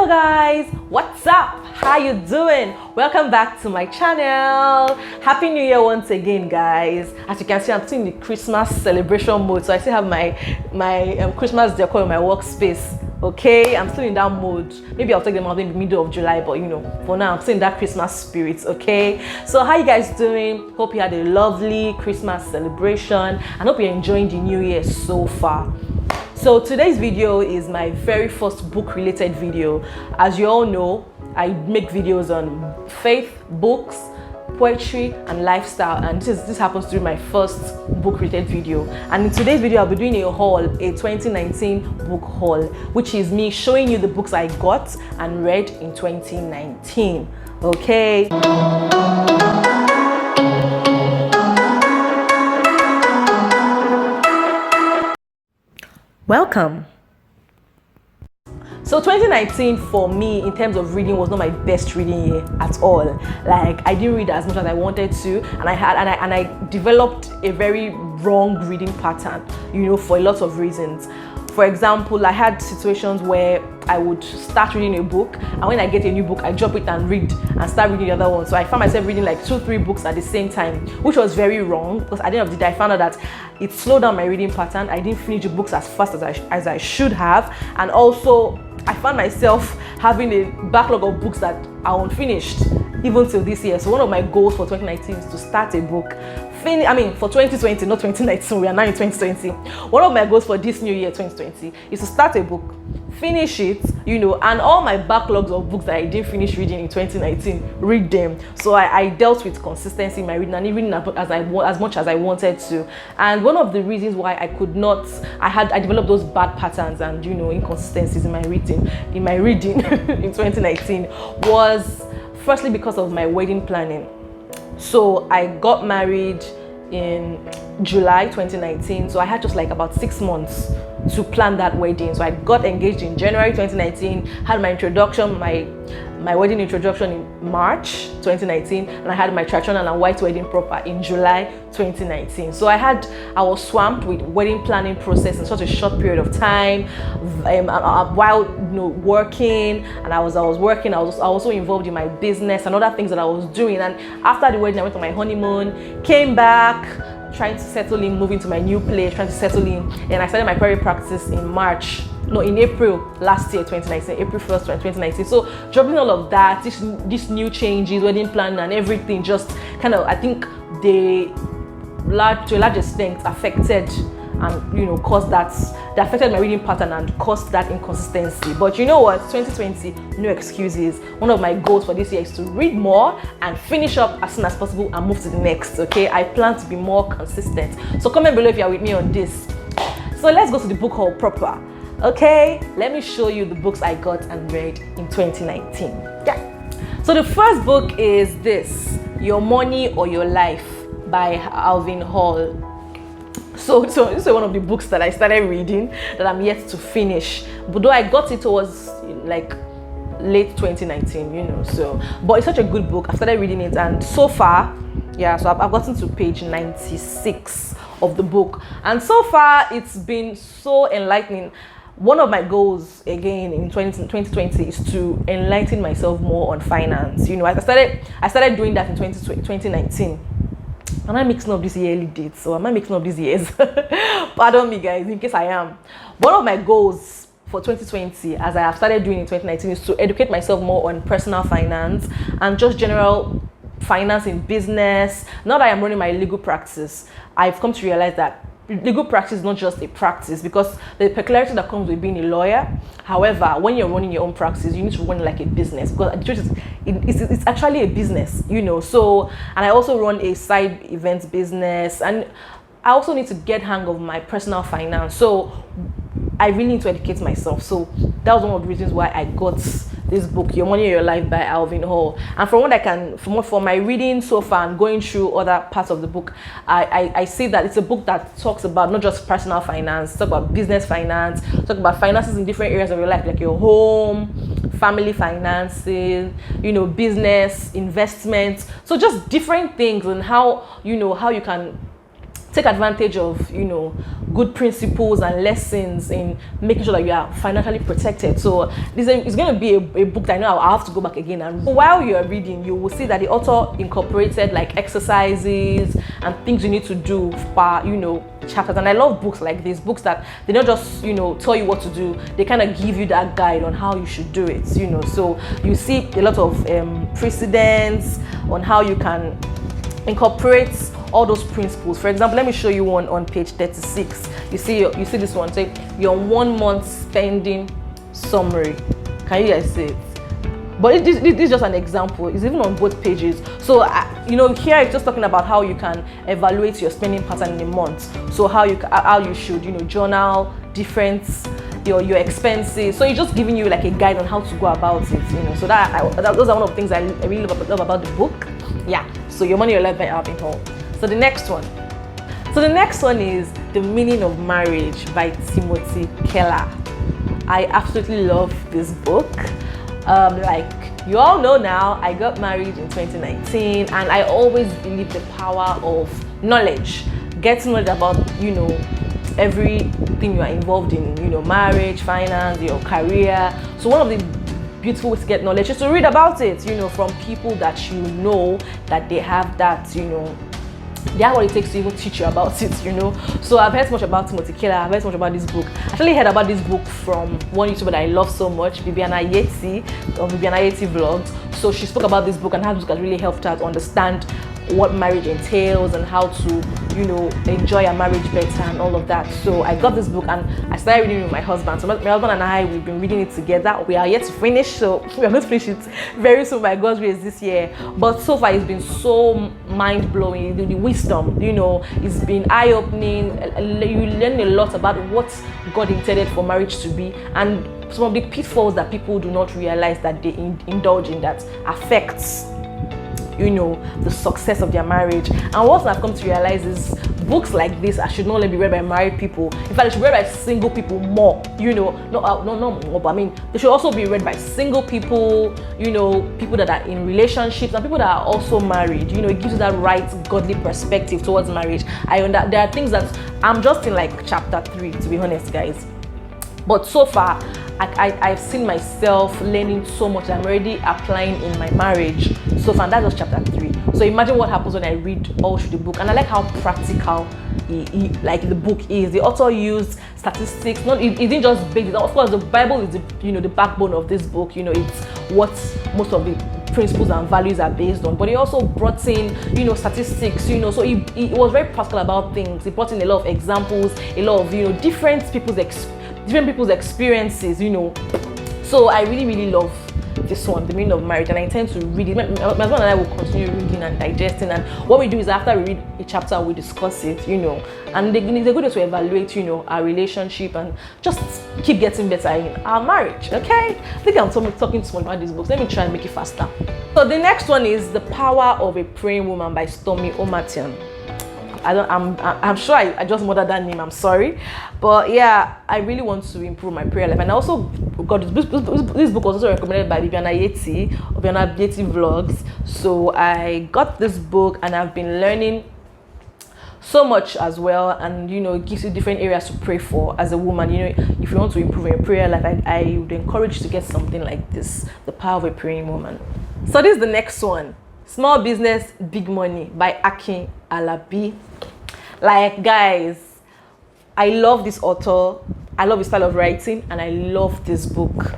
Hello guys, what's up? How you doing? Welcome back to my channel. Happy New Year once again, guys. As you can see, I'm still in the Christmas celebration mode, so I still have my Christmas decor in my workspace. Okay, I'm still in that mode. Maybe I'll take them out in the middle of July, but you know, for now I'm still in that Christmas spirit. Okay, so how you guys doing? Hope you had a lovely Christmas celebration and hope you're enjoying the new year so far. So today's video is my very first book related video. As you all know, I make videos on faith, books, poetry and lifestyle, and this happens to be my first book related video. And in today's video I'll be doing a haul, a 2019 book haul, which is me showing you the books I got and read in 2019. Okay, welcome. So 2019 for me in terms of reading was not my best reading year at all. Like, I didn't read as much as I wanted to, and I developed a very wrong reading pattern, you know, for a lot of reasons. For example, I had situations where I would start reading a book, and when I get a new book, I drop it and read and start reading the other one. So I found myself reading like 2-3 books at the same time, which was very wrong, because at the end of the day I found out that it slowed down my reading pattern. I didn't finish the books as fast as I should have, and also I found myself having a backlog of books that are unfinished even till this year. So one of my goals for 2019 is to start a book. For 2020, not 2019, we are now in 2020. One of my goals for this new year, 2020, is to start a book, finish it, you know, and all my backlogs of books that I didn't finish reading in 2019, read them. So I dealt with consistency in my reading, and even as much as I wanted to. And one of the reasons why I could not, I developed those bad patterns and, you know, inconsistencies in my reading in 2019 was firstly because of my wedding planning. So I got married in July 2019, so I had just like about 6 months to plan that wedding. So I got engaged in January 2019, had my introduction, my wedding introduction in March 2019, and I had my traditional and white wedding proper in July 2019. So I was swamped with wedding planning process in such a short period of time, while, you know, working. And I was working, I was also involved in my business and other things that I was doing. And after the wedding I went on my honeymoon, came back, trying to settle in, moving to my new place, trying to settle in. And I started my private practice in April last year, 2019, April 1st, 2019. So dropping all of that, these new changes, wedding plan and everything, just kind of, I think to a large extent affected and, you know, they affected my reading pattern and caused that inconsistency. But you know what, 2020, no excuses. One of my goals for this year is to read more and finish up as soon as possible and move to the next. Okay, I plan to be more consistent. So comment below if you are with me on this. So let's go to the book haul proper. Okay, let me show you the books I got and read in 2019. Yeah. So the first book is this, Your Money or Your Life by Alvin Hall. So this is one of the books that I started reading that I'm yet to finish. But though I got it was like late 2019, you know. So, but it's such a good book. I started reading it, and so far, yeah. So I've gotten to page 96 of the book, and so far it's been so enlightening. One of my goals again in 2020 is to enlighten myself more on finance. You know, I started doing that in 2019. Am I mixing up these yearly dates, or am I mixing up these years? Pardon me, guys, in case I am. One of my goals for 2020, as I have started doing in 2019, is to educate myself more on personal finance and just general finance in business. Now that I am running my legal practice, I've come to realize that legal practice is not just a practice, because the peculiarity that comes with being a lawyer. However, when you're running your own practice, you need to run like a business, because the truth is it's actually a business, you know. So, and I also run a side events business, and I also need to get hang of my personal finance. So I really need to educate myself. So that was one of the reasons why I got this book, Your Money or Your Life by Alvin Hall. And from what I can, for my reading so far and going through other parts of the book, I see that it's a book that talks about not just personal finance, talk about business finance, talk about finances in different areas of your life, like your home, family finances, you know, business, investments. So just different things, and how you can take advantage of, you know, good principles and lessons in making sure that you are financially protected. So this is going to be a book that I know I'll have to go back again and read. While you're reading, you will see that the author incorporated like exercises and things you need to do per, you know, chapters. And I love books like this, books that they don't just, you know, tell you what to do, they kind of give you that guide on how you should do it, you know. So you see a lot of precedents on how you can incorporate all those principles. For example, let me show you one on page 36. You see this one, say your 1 month spending summary. Can you guys see it? But this is just an example. It's even on both pages. So you know, here it's just talking about how you can evaluate your spending pattern in a month. So how you should, you know, journal different your expenses. So it's just giving you like a guide on how to go about it, you know. So those are one of the things I really love about the book. Yeah. So your money, your life, by Alvin Hall. So the next one is The Meaning of Marriage by Timothy Keller. I absolutely love this book. Like you all know now, I got married in 2019, and I always believe the power of knowledge. Get knowledge about, you know, everything you are involved in, you know, marriage, finance, your career. So one of the beautiful ways to get knowledge is to read about it, you know, from people that you know that they have that, you know, they have what it takes to even teach you about it, you know. So I've heard so much about Timothy Keller, I've heard so much about this book. I actually heard about this book from one YouTuber that I love so much, Viviana Yeti, of Viviana Yeti Vlogs. So she spoke about this book, and how this book has really helped her to understand what marriage entails and how to, you know, enjoy a marriage better and all of that. So I got this book and I started reading it with my husband. So my husband and I, we've been reading it together. We are yet to finish, so we are going to finish it very soon by God's grace this year. But so far it's been so mind-blowing. The wisdom, you know, it's been eye-opening. You learn a lot about what God intended for marriage to be, and some of the pitfalls that people do not realize that they indulge in that affects, you know, the success of their marriage. And what I've come to realize is books like this should not only be read by married people. In fact, they should be read by single people more, you know. Not more, but I mean, they should also be read by single people, you know, people that are in relationships and people that are also married. You know, it gives you that right godly perspective towards marriage. There are things that I'm just in like chapter 3, to be honest, guys. But so far, I've seen myself learning so much that I'm already applying in my marriage. So far, that's just chapter 3. So imagine what happens when I read all through the book. And I like how practical like the book is. The author used statistics. It didn't just base it. Of course, the Bible is the backbone of this book. You know, it's what most of the principles and values are based on. But he also brought in, you know, statistics. You know, so he was very practical about things. He brought in a lot of examples, a lot of, you know, different people's experiences, you know. So I really love this one, The Meaning of Marriage, and I intend to read it. My husband and I will continue reading and digesting, and what we do is after we read a chapter, we discuss it, you know, and it's a good way to evaluate, you know, our relationship and just keep getting better in our marriage. Okay, I think I'm talking too much about these books. Let me try and make it faster. So the next one is The Power of a Praying Woman by Stormy O'Martin. I'm sure I just murdered that name, I'm sorry, but yeah, I really want to improve my prayer life. And I also got this book was also recommended by Viviana Yeti of Viviana Yeti Vlogs. So I got this book and I've been learning so much as well, and you know, it gives you different areas to pray for as a woman. You know, if you want to improve your prayer life, I would encourage you to get something like this, The Power of a Praying Woman. So this is the next one, Small Business, Big Money by Akin Alabi. Like, guys, I love this author. I love his style of writing, and I love this book.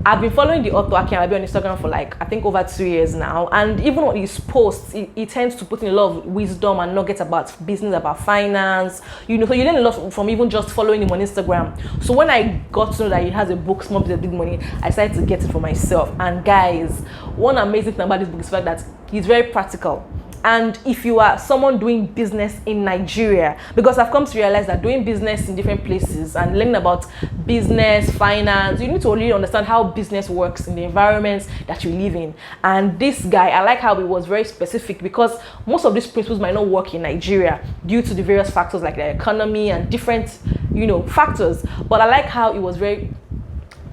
I've been following the author Akin Alabi on Instagram for like, I think over 2 years now, and even on his posts, he tends to put in a lot of wisdom and nuggets about business, about finance, you know, so you learn a lot from even just following him on Instagram. So when I got to know that he has a book, Small Business, Big Money, I decided to get it for myself. And guys, one amazing thing about this book is the fact that he's very practical. And if you are someone doing business in Nigeria, because I've come to realize that doing business in different places and learning about business, finance, you need to really understand how business works in the environments that you live in. And this guy, I like how he was very specific, because most of these principles might not work in Nigeria due to the various factors like the economy and different, you know, factors. But I like how he was very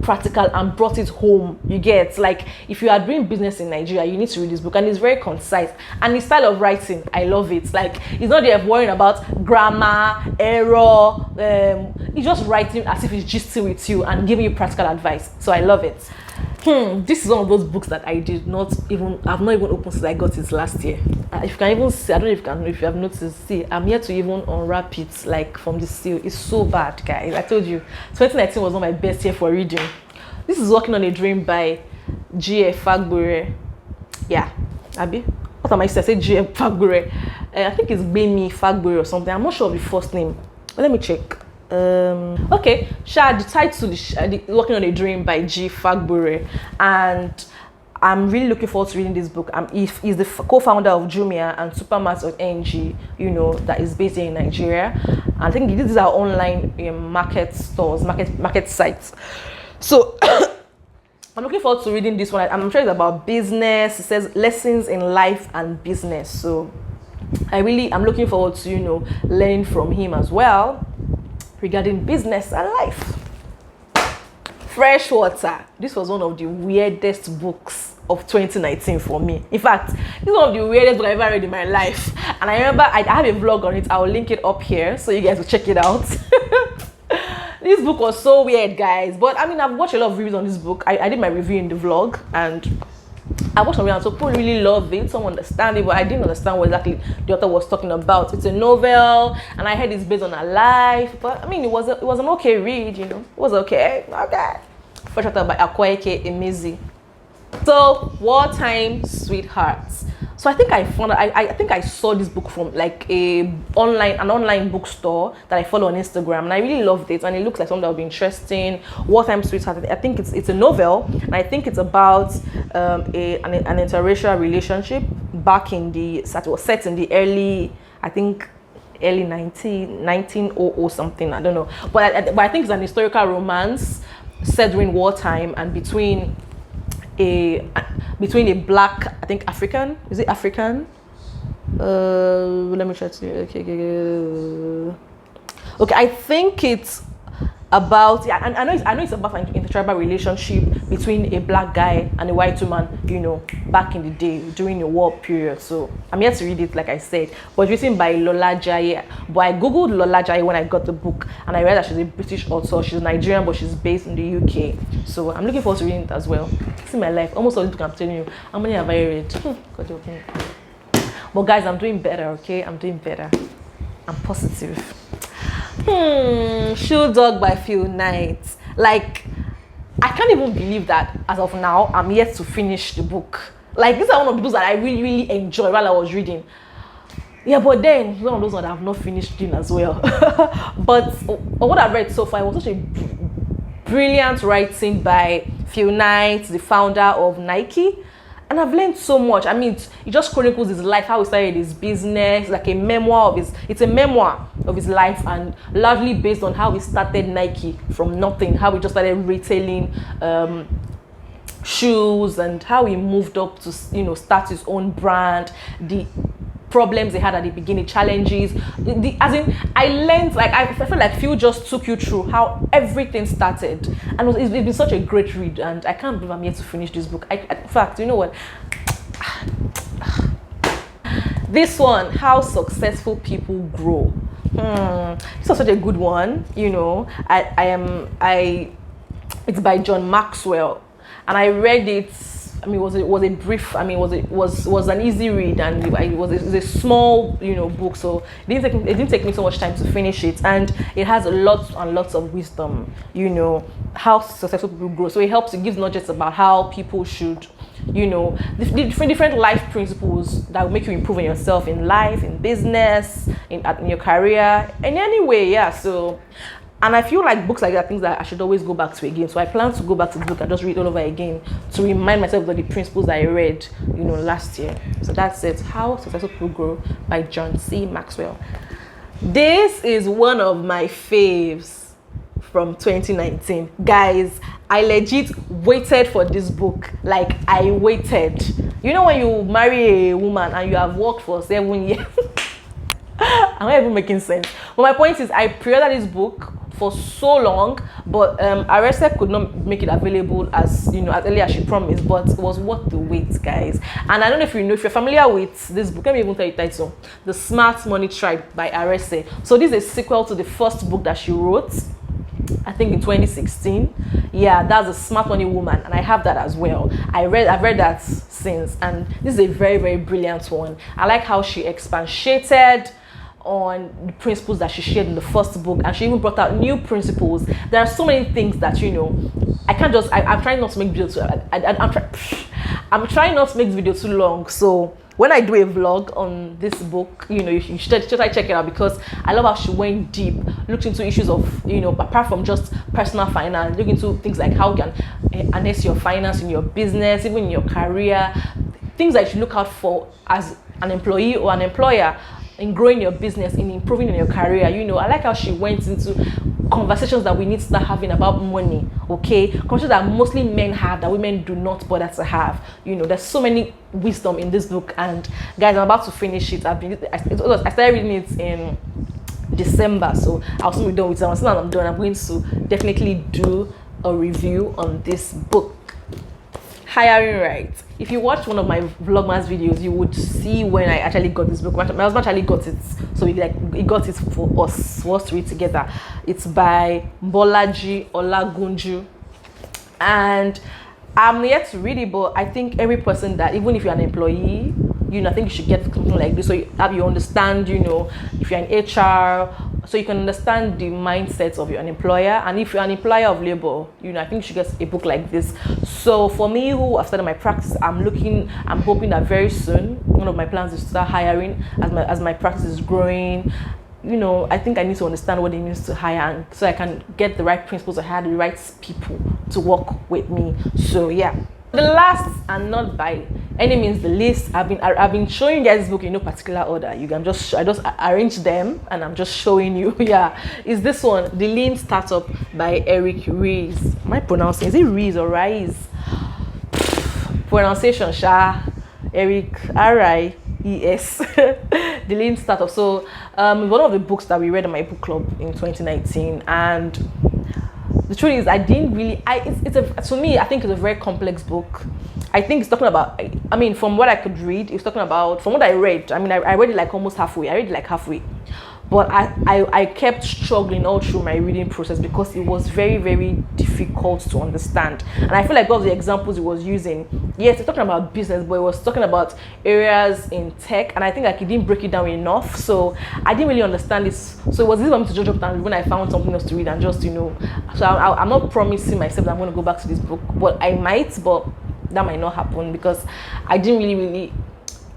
practical and brought it home. You get, like, if you are doing business in Nigeria, you need to read this book, and it's very concise, and his style of writing, I love it. Like, he's not there worrying about grammar, error. He's just writing as if he's gisting with you and giving you practical advice. So I love it. This is one of those books that I've not even opened since I got it last year. If you can even see, I don't know if you have noticed, see, I'm here to even unwrap it, like, from the seal. It's so bad, guys. I told you, 2019 was not my best year for reading. This is Walking on a Dream by G.F. Fagbure. Yeah, Abby. What am I saying? I said G.F. Fagbure. I think it's Bemi Fagbure or something. I'm not sure of the first name. Let me check. Okay, the title is Walking on a Dream by G. Fagbure, and I'm really looking forward to reading this book. He's the co-founder of Jumia and Supermart.ng, you know, that is based in Nigeria. I think these are online market stores, market sites. So I'm looking forward to reading this one. I'm sure it's about business. It says lessons in life and business. So I'm looking forward to, you know, learning from him as well regarding business and life. Freshwater. This was one of the weirdest books of 2019 for me. In fact, this is one of the weirdest books I've ever read in my life. And I remember I have a vlog on it. I'll link it up here so you guys will check it out. This book was so weird, guys. But I mean, I've watched a lot of reviews on this book. I did my review in the vlog, and I watched some, so people really love it. Some understand it, but I didn't understand what exactly the author was talking about. It's a novel, and I heard it's based on her life. But I mean, it was an okay read, you know. It was okay. Fresh Water by Akwaeke Emezi. So, Wartime Sweethearts. So I think I think I saw this book from like an online bookstore that I follow on Instagram, and I really loved it, and it looks like something that would be interesting. Wartime Sweetheart. I think it's a novel, and I think it's about an interracial relationship back in was set in the early 1900 something, I don't know, but I think it's an historical romance set during wartime and between a black, I think African, is it African? Let me try to, okay, I think it's about, yeah, and I know it's about an intertribal relationship between a black guy and a white woman, you know, back in the day during the war period. So I'm here to read it, like I said, but it's written by Lola Jaye. But I googled Lola Jaye when I got the book, and I read that she's a British author. She's Nigerian, but she's based in the UK. So I'm looking forward to reading it as well. See my life, almost all this book I'm telling you. How many have I read? God, okay. But guys, I'm doing better, okay? I'm doing better. I'm positive. Shoe Dog by Phil Knight. Like, I can't even believe that as of now I'm yet to finish the book. Like, these are one of the books that I really, really enjoyed while I was reading. Yeah, but then one of those ones that I have not finished reading as well. But what I've read so far, it was such a brilliant writing by Phil Knight, the founder of Nike. And I've learned so much. I mean, it just chronicles his life, how he started his business, like a memoir of it's a memoir of his life, and largely based on how he started Nike from nothing, how he just started retailing shoes, and how he moved up to, you know, start his own brand, the problems they had at the beginning, challenges. I learned, like, I feel like Phil just took you through how everything started, and it's been such a great read, and I can't believe I'm yet to finish this book. In fact, you know what? This one, How Successful People Grow. This was such a good one, you know. It's by John Maxwell, and I read it. I mean, was a brief. I mean, was an easy read, and it was a small, you know, book. So it didn't take me so much time to finish it, and it has lots and lots of wisdom. You know, how successful people grow. So it helps. It gives not just about how people should, you know, different life principles that will make you improve on yourself in life, in business, in your career, in any way. Yeah. So. And I feel like books like that are things that I should always go back to again. So I plan to go back to the book and just read it all over again to remind myself of the principles that I read, you know, last year. So that's it. How Successful People Grow by John C. Maxwell. This is one of my faves from 2019. Guys, I legit waited for this book. Like, I waited. You know when you marry a woman and you have worked for 7 years? I'm not even making sense. But my point is, I pre-ordered this book for so long, but Arese could not make it available as as early as she promised, but it was worth the wait, guys. And I don't know if if you're familiar with this book. Let me even tell you the title: The Smart Money Tribe by Arese. So this is a sequel to the first book that she wrote, I think in 2016. Yeah, that's a Smart Money Woman, and I have that as well. I've read that since, and this is a very, very brilliant one. I like how she expatiated on the principles that she shared in the first book, and she even brought out new principles. There are so many things that I can't just I'm trying not to make videos I'm trying not to make this video too long, so when I do a vlog on this book, you should try check it out, because I love how she went deep, looked into issues of, apart from just personal finance, look into things like how you can enhance your finance in your business, even in your career, things that you should look out for as an employee or an employer in growing your business, in improving in your career. I like how she went into conversations that we need to start having about money, okay? Conversations that mostly men have that women do not bother to have. There's so many wisdom in this book, and guys, I'm about to finish it. I started reading it in December, so I'll soon be done with it. As soon as I'm done, I'm going to definitely do a review on this book. Hiring right. If you watch one of my Vlogmas videos, you would see when I actually got this book. My husband actually got it, so he got it for us to read together. It's by Bolaji Olagunju, and I'm yet to read it, but I think every person that, even if you're an employee, I think you should get something like this, so you understand, if you're an HR, so you can understand the mindset of your employer. And if you're an employer of labor, I think you should get a book like this. So for me, who have started my practice, I'm hoping that very soon, one of my plans is to start hiring as my practice is growing. I think I need to understand what it means to hire, and so I can get the right principles, I had the right people to work with me. So yeah. The last, and not by any means the least, I've been showing you guys this book in no particular order. I just arrange them and I'm just showing you. Yeah, is this one, The Lean Startup by Eric Ries. Am I pronouncing? Is it Ries or Ries? Pronunciation, Eric Ries. The Lean Startup. So one of the books that we read in my book club in 2019, and the truth is, I didn't really. To me, I think it's a very complex book. I think it's talking about. From what I could read, it's talking about. From what I read, I read it like almost halfway. I read it like halfway, but I kept struggling all through my reading process because it was very, very difficult to understand. And I feel like all the examples it was using, yes, it's talking about business, but it was talking about areas in tech, and I think it didn't break it down enough. So I didn't really understand this. So it was easy for me to judge up and when I found something else to read and just So I'm not promising myself that I'm going to go back to this book, but I might. But that might not happen because I didn't really.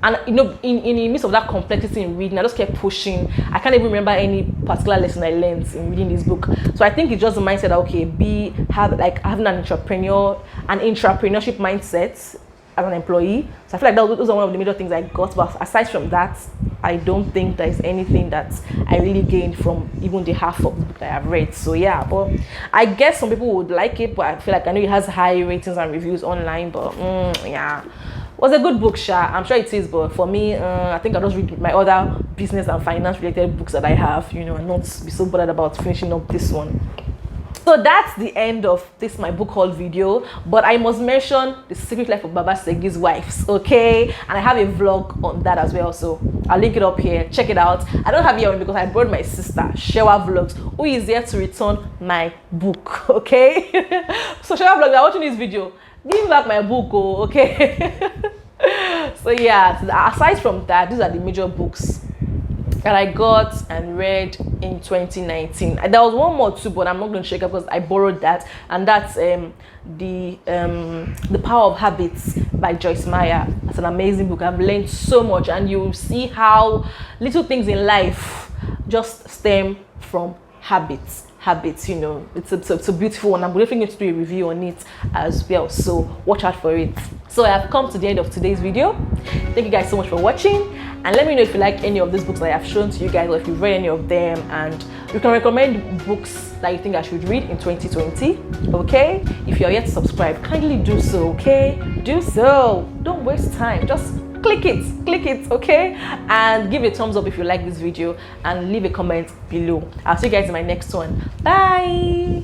And in the midst of that complexity in reading, I just kept pushing. I can't even remember any particular lesson I learned in reading this book. So I think it's just the mindset that having an entrepreneurship mindset as an employee. So I feel like those are one of the major things I got. But aside from that, I don't think there's anything that I really gained from even the half of the book that I've read. So yeah, but I guess some people would like it, but I feel like I know it has high ratings and reviews online. But yeah. Was a good book, I'm sure it is, but for me, I think I'll just read my other business and finance related books that I have, and not be so bothered about finishing up this one. So that's the end of this my book haul video, but I must mention The Secret Life of Baba Segi's Wives, okay? And I have a vlog on that as well, so I'll link it up here. Check it out. I don't have it on because I brought my sister, Shewa Vlogs, who is here to return my book, okay? So Shewa Vlogs, you're watching this video, give me back my book, okay? So yeah, aside from that, these are the major books that I got and read in 2019. There was one more too, but I'm not going to check it because I borrowed that, and that's the Power of Habits by Joyce Meyer. That's an amazing book. I've learned so much, and you see how little things in life just stem from habits. It's a beautiful one. I'm definitely going to do a review on it as well, so watch out for it. So I have come to the end of today's video. Thank you guys so much for watching, and let me know if you like any of these books that I have shown to you guys, or if you've read any of them, and you can recommend books that you think I should read in 2020. Okay, if you're yet to subscribe, kindly do so. Okay, do so. Don't waste time, just click it, okay? And give a thumbs up if you like this video, and leave a comment below. I'll see you guys in my next one. Bye.